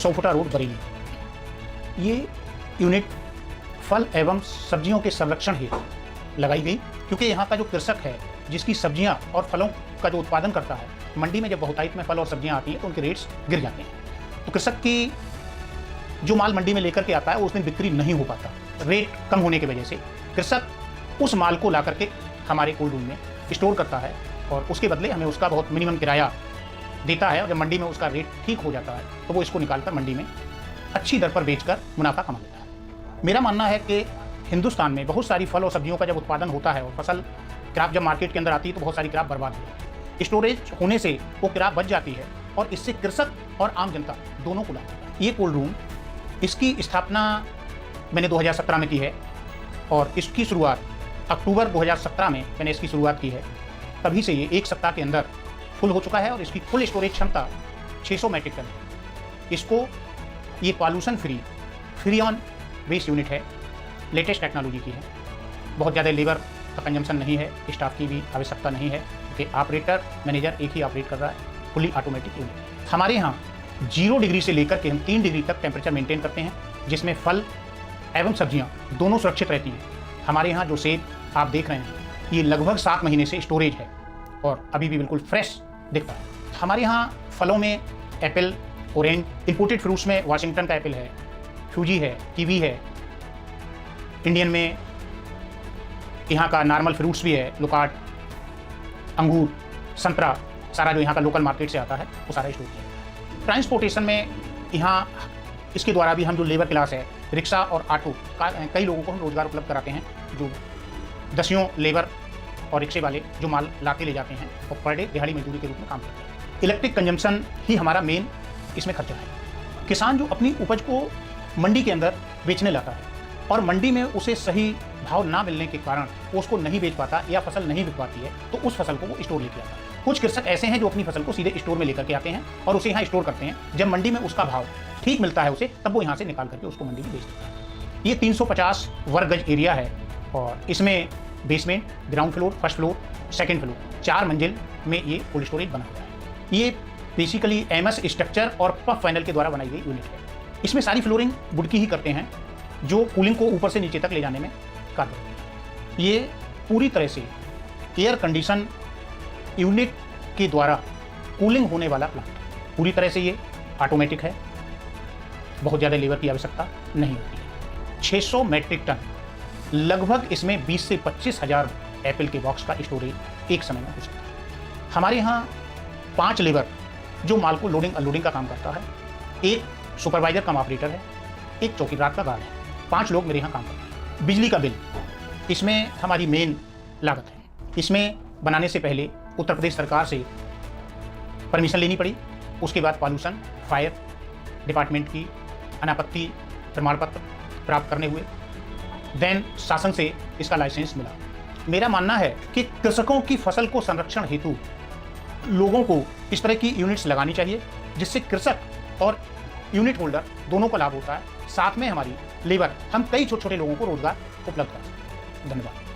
100 फुटा रोड बरेली। ये यूनिट फल एवं सब्जियों के संरक्षण हेतु लगाई गई, क्योंकि यहाँ का जो कृषक है जिसकी सब्जियाँ और फलों का जो उत्पादन करता है, मंडी में जब बहुतायत में फल और सब्जियाँ आती हैं तो उनके रेट्स गिर जाते हैं। तो कृषक की जो माल मंडी में लेकर के आता है उस दिन बिक्री नहीं हो पाता, रेट कम होने की वजह से कृषक उस माल को ला करके हमारे कोल्ड रूम में स्टोर करता है और उसके बदले हमें उसका बहुत मिनिमम किराया देता है। और जब मंडी में उसका रेट ठीक हो जाता है तो वो इसको निकालकर मंडी में अच्छी दर पर बेचकर मुनाफा कमा लेता है। मेरा मानना है कि हिंदुस्तान में बहुत सारी फल और सब्जियों का जब उत्पादन होता है और फसल क्रॉप जब मार्केट के अंदर आती है तो बहुत सारी क्रॉप बर्बाद हो जाती है। स्टोरेज होने से वो क्रॉप बच जाती है और इससे कृषक और आम जनता दोनों को लाभ होता है। ये कोल्ड रूम, इसकी स्थापना मैंने 2017 में की है और इसकी शुरुआत अक्टूबर 2017 में मैंने इसकी शुरुआत की है। तभी से ये एक सप्ताह के अंदर फुल हो चुका है और इसकी फुल स्टोरेज क्षमता 600 मेट्रिक टन है। इसको ये pollution free on waste unit है, लेटेस्ट टेक्नोलॉजी की है। बहुत ज़्यादा लेबर का कंजम्पशन नहीं है, स्टाफ की भी आवश्यकता नहीं है, क्योंकि ऑपरेटर मैनेजर एक ही ऑपरेट कर रहा है। Fully automatic unit. हमारे यहाँ 0 डिग्री से लेकर के हम 3 डिग्री तक टेम्परेचर मेंटेन करते हैं, जिसमें फल एवं सब्जियाँ दोनों सुरक्षित रहती हैं। हमारे यहाँ जो सेब आप देख रहे हैं ये लगभग 7 महीने से स्टोरेज है और अभी भी बिल्कुल फ्रेश दिखता है। हमारे यहाँ फलों में एप्पल, ऑरेंज, इंपोर्टेड फ्रूट्स में वाशिंगटन का एप्पल है, फ्यूजी है, कीवी है, इंडियन में यहाँ का नॉर्मल फ्रूट्स भी है, लोकाट, अंगूर, संतरा, सारा जो यहाँ का लोकल मार्केट से आता है वो सारा स्टोर किया है। ट्रांसपोर्टेशन में यहाँ इसके द्वारा भी हम जो लेबर क्लास है, रिक्शा और ऑटो का कई लोगों को हम रोज़गार उपलब्ध कराते हैं, जो दसियों लेबर और रिक्शे वाले जो माल ला के ले जाते हैं और पर डे दिहाड़ी मजदूरी के रूप में काम करते हैं। इलेक्ट्रिक कंजम्पशन ही हमारा मेन इसमें खर्चा है। किसान जो अपनी उपज को मंडी के अंदर बेचने लाता है और मंडी में उसे सही भाव ना मिलने के कारण वो उसको नहीं बेच पाता या फसल नहीं बिक पाती है, तो उस फसल को वो स्टोर लेके आता है। कुछ कृषक ऐसे हैं जो अपनी फसल को सीधे स्टोर में लेकर के आते हैं और उसे यहाँ स्टोर करते हैं। जब मंडी में उसका भाव ठीक मिलता है उसे, तब वो यहाँ से निकाल करके उसको मंडी में बेच देता है। ये 350 वर्ग गज एरिया है और इसमें basement, ground floor, first floor, second floor, 4 मंजिल में ये कोल्ड स्टोरेज बना हुआ है। ये बेसिकली एमएस स्ट्रक्चर और पफ पैनल के द्वारा बनाई गई यूनिट है। इसमें सारी फ्लोरिंग वुड की ही करते हैं, जो कूलिंग को ऊपर से नीचे तक ले जाने में कार्य करते हैं। ये पूरी तरह से एयर कंडीशन यूनिट के द्वारा कूलिंग होने वाला प्लांट, पूरी तरह से ये ऑटोमेटिक है, बहुत ज़्यादा लेबर की आवश्यकता नहीं होती है। 600 मेट्रिक टन लगभग इसमें 20 से 25 हज़ार एप्पल के बॉक्स का स्टोरेज एक समय में हो सकता है। हमारे यहाँ 5 लेबर जो माल को लोडिंग अनलोडिंग का काम करता है, एक सुपरवाइजर कम ऑपरेटर है, एक चौकीदार का गार्ड है, 5 लोग मेरे यहाँ काम करते हैं। बिजली का बिल इसमें हमारी मेन लागत है। इसमें बनाने से पहले उत्तर प्रदेश सरकार से परमिशन लेनी पड़ी, उसके बाद पॉल्यूशन फायर डिपार्टमेंट की अनापत्ति प्रमाण पत्र प्राप्त करने हुए, देन शासन से इसका लाइसेंस मिला। मेरा मानना है कि कृषकों की फसल को संरक्षण हेतु लोगों को इस तरह की यूनिट्स लगानी चाहिए, जिससे कृषक और यूनिट होल्डर दोनों को लाभ होता है। साथ में हमारी लेबर, हम कई छोटे छोटे लोगों को रोजगार उपलब्ध कर सकते हैं। धन्यवाद।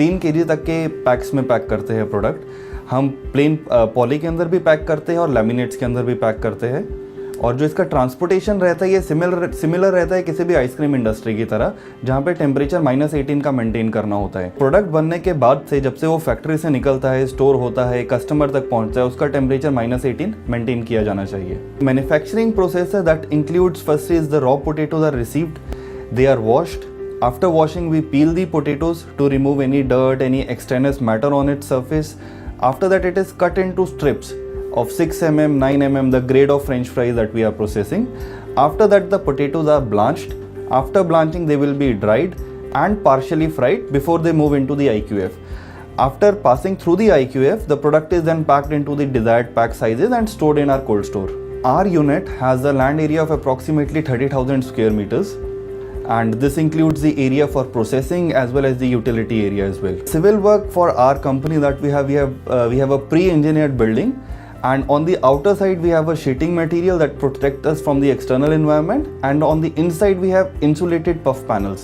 3 kg तक के पैक्स में पैक करते हैं प्रोडक्ट। हम प्लेन पॉली के अंदर भी पैक करते हैं और लैमिनेट्स के अंदर भी पैक करते हैं। और जो इसका ट्रांसपोर्टेशन रहता है ये सिमिलर रहता है किसी भी आइसक्रीम इंडस्ट्री की तरह, जहाँ पे टेम्परेचर -18 का मेंटेन करना होता है। प्रोडक्ट बनने के बाद से जब से वो फैक्ट्री से निकलता है, स्टोर होता है, कस्टमर तक पहुँचता है, उसका टेम्परेचर -18 मेंटेन किया जाना चाहिए। Manufacturing process that includes first is the raw potatoes are received, they are washed. After washing, we peel the potatoes to remove any dirt, any extraneous matter on its surface. After that, it is cut into strips of 6 mm, 9 mm, the grade of French fries that we are processing. After that, the potatoes are blanched. After blanching, they will be dried and partially fried before they move into the IQF. After passing through the IQF, the product is then packed into the desired pack sizes and stored in our cold store. Our unit has a land area of approximately 30,000 square meters. And this includes the area for processing as well as the utility area as well. Civil work for our company that we have a pre-engineered building, and on the outer side we have a sheeting material that protects us from the external environment, and on the inside we have insulated puff panels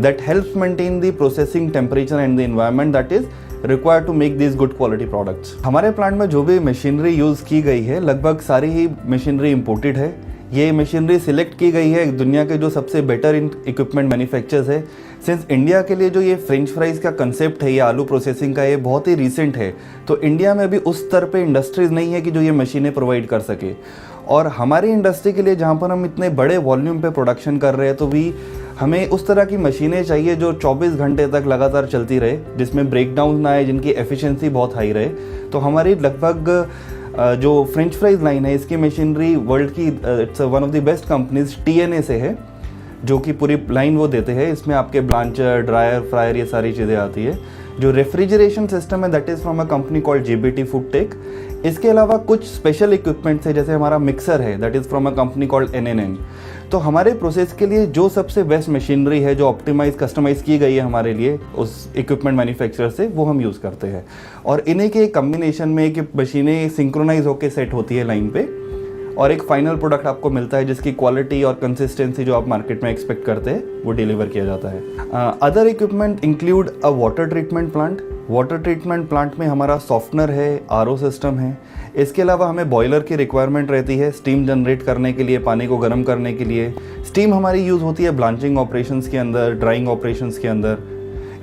that helps maintain the processing temperature and the environment that is required to make these good quality products. हमारे plant में जो भी machinery use की गई है लगभग सारी ही machinery imported है। ये मशीनरी सिलेक्ट की गई है दुनिया के जो सबसे बेटर इक्विपमेंट मैन्युफैक्चरर्स है। सिंस इंडिया के लिए जो ये फ्रेंच फ्राइज़ का कंसेप्ट है, ये आलू प्रोसेसिंग का, ये बहुत ही रीसेंट है, तो इंडिया में भी उस स्तर पे इंडस्ट्रीज़ नहीं है कि जो ये मशीनें प्रोवाइड कर सके। और हमारी इंडस्ट्री के लिए जहाँ पर हम इतने बड़े वॉल्यूम पे प्रोडक्शन कर रहे हैं, तो भी हमें उस तरह की मशीनें चाहिए जो 24 घंटे तक लगातार चलती रहे, जिसमें ब्रेकडाउन ना आए, जिनकी एफिशिएंसी बहुत हाई रहे। तो हमारी लगभग जो फ्रेंच फ्राइज लाइन है इसकी मशीनरी वर्ल्ड की it's one of the best companies TNA से है, जो कि पूरी लाइन वो देते हैं। इसमें आपके ब्लांचर, ड्रायर, फ्रायर, ये सारी चीज़ें आती है। जो रेफ्रिजरेशन सिस्टम है that is from a company called JBT food tech. इसके अलावा कुछ स्पेशल इक्विपमेंट्स है, जैसे हमारा मिक्सर है that is from a company called NNN। तो हमारे प्रोसेस के लिए जो सबसे बेस्ट मशीनरी है, जो ऑप्टिमाइज कस्टमाइज़ की गई है हमारे लिए उस इक्विपमेंट मैन्युफैक्चरर से, वो हम यूज़ करते हैं। और इन्हीं के कम्बिनेशन में कि मशीनें सिंक्रोनाइज होकर सेट होती है लाइन पे, और एक फाइनल प्रोडक्ट आपको मिलता है जिसकी क्वालिटी और कंसिस्टेंसी जो आप मार्केट में एक्सपेक्ट करते हैं वो डिलीवर किया जाता है। Other equipment include a water treatment plant. Water treatment plant में हमारा सॉफ्टनर है, RO सिस्टम है। इसके अलावा हमें बॉयलर की रिक्वायरमेंट रहती है स्टीम जनरेट करने के लिए, पानी को गर्म करने के लिए। स्टीम हमारी यूज़ होती है ब्लांचिंग ऑपरेशंस के अंदर, ड्राइंग ऑपरेशंस के अंदर।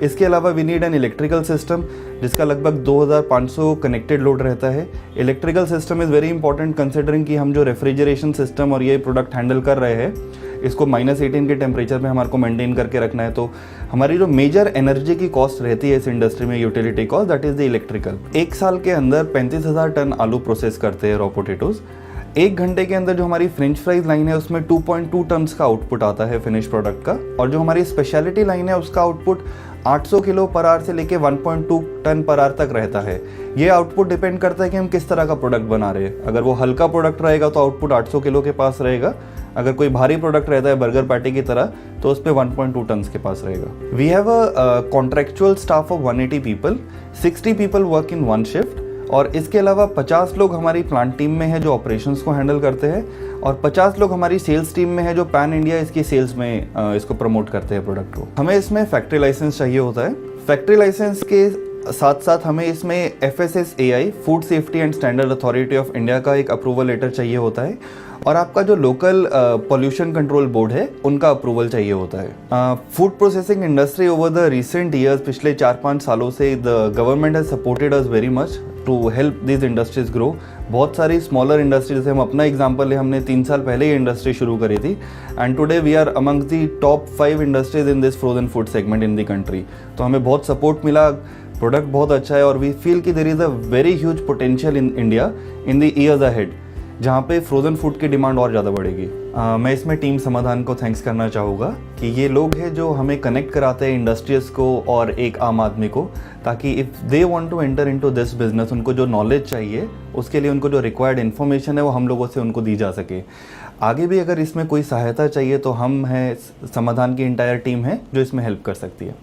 इसके अलावा we need an electrical system जिसका लगभग 2500 कनेक्टेड लोड रहता है। Electrical system is very important considering कि हम जो रेफ्रिजरेशन सिस्टम और ये प्रोडक्ट हैंडल कर रहे हैं, इसको -18 के टेम्परेचर में हमारे को मेंटेन करके रखना है। तो हमारी जो मेजर एनर्जी की कॉस्ट रहती है इस इंडस्ट्री में, utility cost, that is the electrical. 1 साल के अंदर 35,000 टन आलू प्रोसेस करते हैं रॉ पोटेटोज़। 1 घंटे के अंदर जो हमारी फ्रेंच फ्राइज लाइन है उसमें 2.2 टन्स का आउटपुट आता है फिनिश प्रोडक्ट का। और जो हमारी स्पेशलिटी लाइन है उसका आउटपुट 800 किलो पर आवर से लेके 1.2 टन पर आवर तक रहता है। ये आउटपुट डिपेंड करता है कि हम किस तरह का प्रोडक्ट बना रहे हैं। अगर वो हल्का प्रोडक्ट रहेगा तो आउटपुट 800 किलो के पास रहेगा। अगर कोई भारी प्रोडक्ट रहता है बर्गर पैटी की तरह तो उस पर 1.2 टन्स के पास रहेगा। We have a contractual staff of 180 people, 60 people work in 1 shift. और इसके अलावा 50 लोग हमारी प्लांट टीम में है जो ऑपरेशंस को हैंडल करते हैं, और 50 लोग हमारी सेल्स टीम में है जो पैन इंडिया इसकी सेल्स में इसको प्रमोट करते हैं प्रोडक्ट को। हमें इसमें फैक्ट्री लाइसेंस चाहिए होता है। फैक्ट्री लाइसेंस के साथ साथ हमें इसमें FSSAI food safety and standard authority of India का एक अप्रूवल लेटर चाहिए होता है, और आपका जो लोकल पोल्यूशन कंट्रोल बोर्ड है उनका अप्रूवल चाहिए होता है। Food processing industry over the recent years, पिछले 4-5 सालों से the government has supported us very much to help this industries grow. बहुत सारी स्मॉलर इंडस्ट्री, जैसे हम अपना एग्जांपल है, हमने 3 साल पहले ये इंडस्ट्री शुरू करी थी, and today we are among the top 5 industries in this frozen food segment in the country. तो हमें बहुत सपोर्ट मिला, प्रोडक्ट बहुत अच्छा है, और वी फील कि there is a very huge potential in India in the years ahead, जहाँ पे फ्रोज़न फूड की डिमांड और ज़्यादा बढ़ेगी। मैं इसमें टीम समाधान को थैंक्स करना चाहूँगा कि ये लोग हैं जो हमें कनेक्ट कराते हैं इंडस्ट्रीज को और एक आम आदमी को, ताकि if they want to enter into this business, उनको जो नॉलेज चाहिए उसके लिए उनको जो रिक्वायर्ड इन्फॉर्मेशन है वो हम लोगों से उनको दी जा सके। आगे भी अगर इसमें कोई सहायता चाहिए तो हम हैं, समाधान की इंटायर टीम है जो इसमें हेल्प कर सकती है।